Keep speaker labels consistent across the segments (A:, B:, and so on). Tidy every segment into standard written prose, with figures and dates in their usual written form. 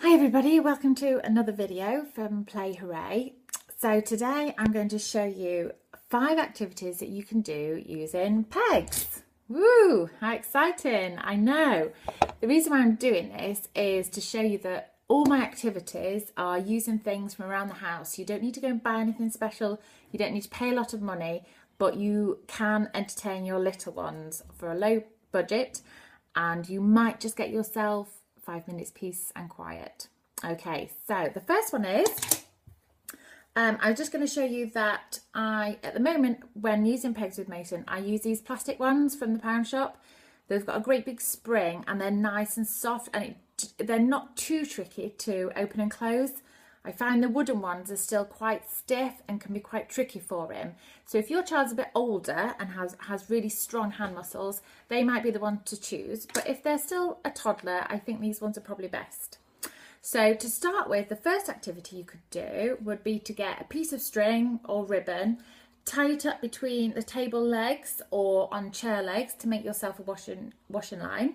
A: Hi everybody, welcome to another video from playHOORAY. So today I'm going to show you 5 activities that you can do using pegs. Woo, how exciting, I know. The reason why I'm doing this is to show you that all my activities are using things from around the house. You don't need to go and buy anything special, you don't need to pay a lot of money, but you can entertain your little ones for a low budget and you might just get yourself 5 minutes peace and quiet. Okay, so the first one is, I'm just going to show you that at the moment, when using pegs with Mason, I use these plastic ones from the pound shop. They've got a great big spring and they're nice and soft and they're not too tricky to open and close. I find the wooden ones are still quite stiff and can be quite tricky for him. So if your child's a bit older and has really strong hand muscles, they might be the one to choose. But if they're still a toddler, I think these ones are probably best. So to start with, the first activity you could do would be to get a piece of string or ribbon, tie it up between the table legs or on chair legs to make yourself a washing line.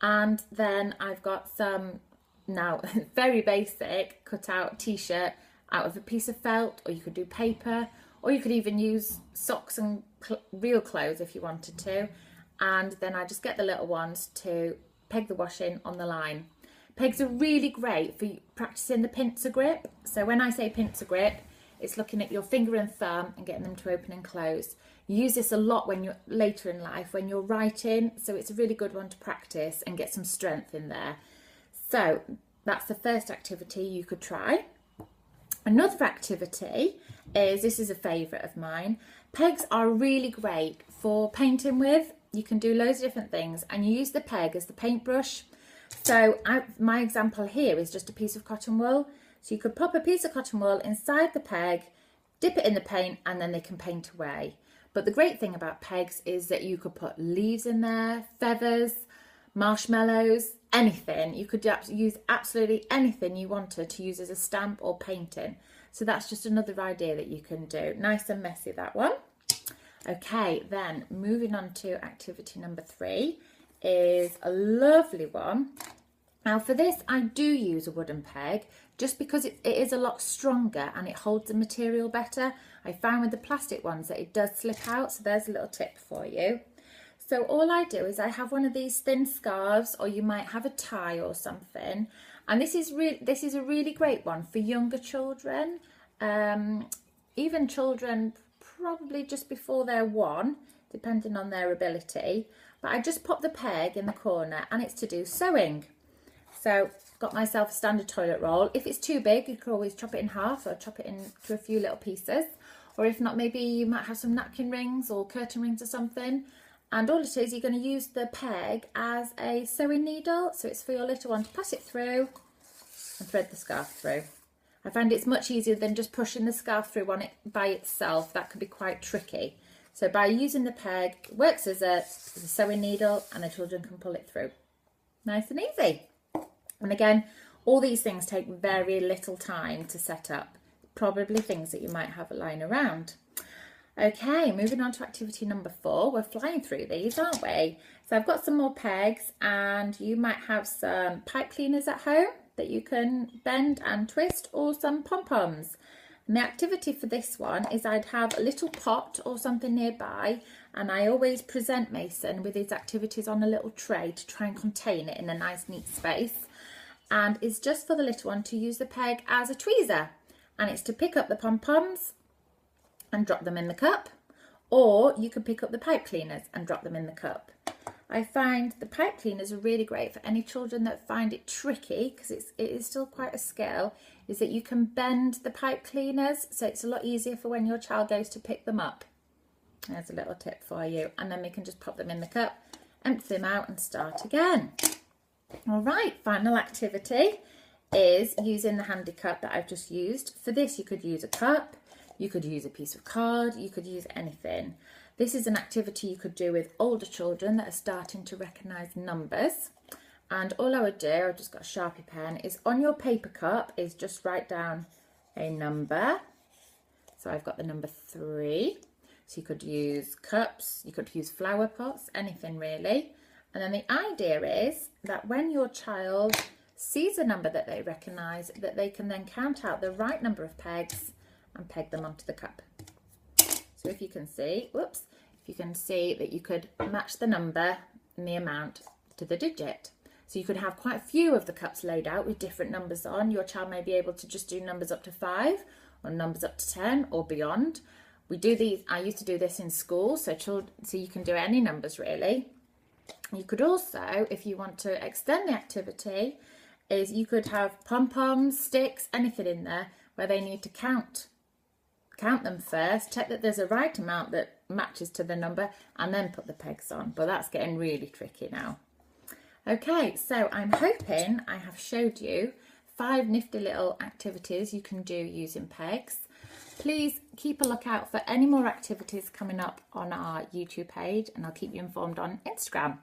A: And then I've got some, now very basic, cut out t-shirt out of a piece of felt, or you could do paper, or you could even use socks and real clothes if you wanted to. And then I just get the little ones to peg the washing on the line. Pegs are really great for practicing the pincer grip. So when I say pincer grip, it's looking at your finger and thumb and getting them to open and close. You use this a lot when you're later in life, when you're writing, so it's a really good one to practice and get some strength in there. So that's the first activity you could try. Another activity is, this is a favourite of mine, pegs are really great for painting with. You can do loads of different things and you use the peg as the paintbrush. So my example here is just a piece of cotton wool. So you could pop a piece of cotton wool inside the peg, dip it in the paint, and then they can paint away. But the great thing about pegs is that you could put leaves in there, feathers, marshmallows, anything. You could use absolutely anything you wanted to use as a stamp or painting. So that's just another idea that you can do. Nice and messy, that one. Okay, then moving on to activity number 3 is a lovely one. Now for this, I do use a wooden peg just because it is a lot stronger and it holds the material better. I found with the plastic ones that it does slip out, so there's a little tip for you. So all I do is I have one of these thin scarves, or you might have a tie or something, and this is a really great one for younger children, even children probably just before they're 1, depending on their ability. But I just pop the peg in the corner and it's to do sewing. So got myself a standard toilet roll. If it's too big, you could always chop it in half or chop it into a few little pieces. Or if not, maybe you might have some napkin rings or curtain rings or something. And all it is, you're going to use the peg as a sewing needle. So it's for your little one to pass it through and thread the scarf through. I find it's much easier than just pushing the scarf through on it by itself. That can be quite tricky. So by using the peg, it works as a sewing needle and the children can pull it through. Nice and easy. And again, all these things take very little time to set up. Probably things that you might have lying around. Okay, moving on to activity number 4. We're flying through these, aren't we? So I've got some more pegs and you might have some pipe cleaners at home that you can bend and twist, or some pom-poms. And the activity for this one is I'd have a little pot or something nearby, and I always present Mason with his activities on a little tray to try and contain it in a nice neat space. And it's just for the little one to use the peg as a tweezer, and it's to pick up the pom-poms and drop them in the cup, or you can pick up the pipe cleaners and drop them in the cup. I find the pipe cleaners are really great for any children that find it tricky, because it is still quite a skill, is that you can bend the pipe cleaners, so it's a lot easier for when your child goes to pick them up. There's a little tip for you. And then we can just pop them in the cup, empty them out and start again. All right, final activity is using the handy cup that I've just used. For this, you could use a cup, you could use a piece of card, you could use anything. This is an activity you could do with older children that are starting to recognise numbers. And all I would do, I've just got a Sharpie pen, is on your paper cup is just write down a number. So I've got the number 3. So you could use cups, you could use flower pots, anything really. And then the idea is that when your child sees a number that they recognise, that they can then count out the right number of pegs and peg them onto the cup. So if you can see, whoops, if you can see that you could match the number and the amount to the digit. So you could have quite a few of the cups laid out with different numbers on. Your child may be able to just do numbers up to 5 or numbers up to 10 or beyond. We do these, I used to do this in school, so you can do any numbers really. You could also, if you want to extend the activity, is you could have pom-poms, sticks, anything in there where they need to count them first, check that there's a right amount that matches to the number, and then put the pegs on. But that's getting really tricky now. Okay, so I'm hoping I have showed you 5 nifty little activities you can do using pegs. Please keep a lookout for any more activities coming up on our YouTube page, and I'll keep you informed on Instagram.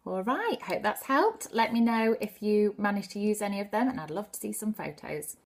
A: All right, hope that's helped. Let me know if you managed to use any of them, and I'd love to see some photos.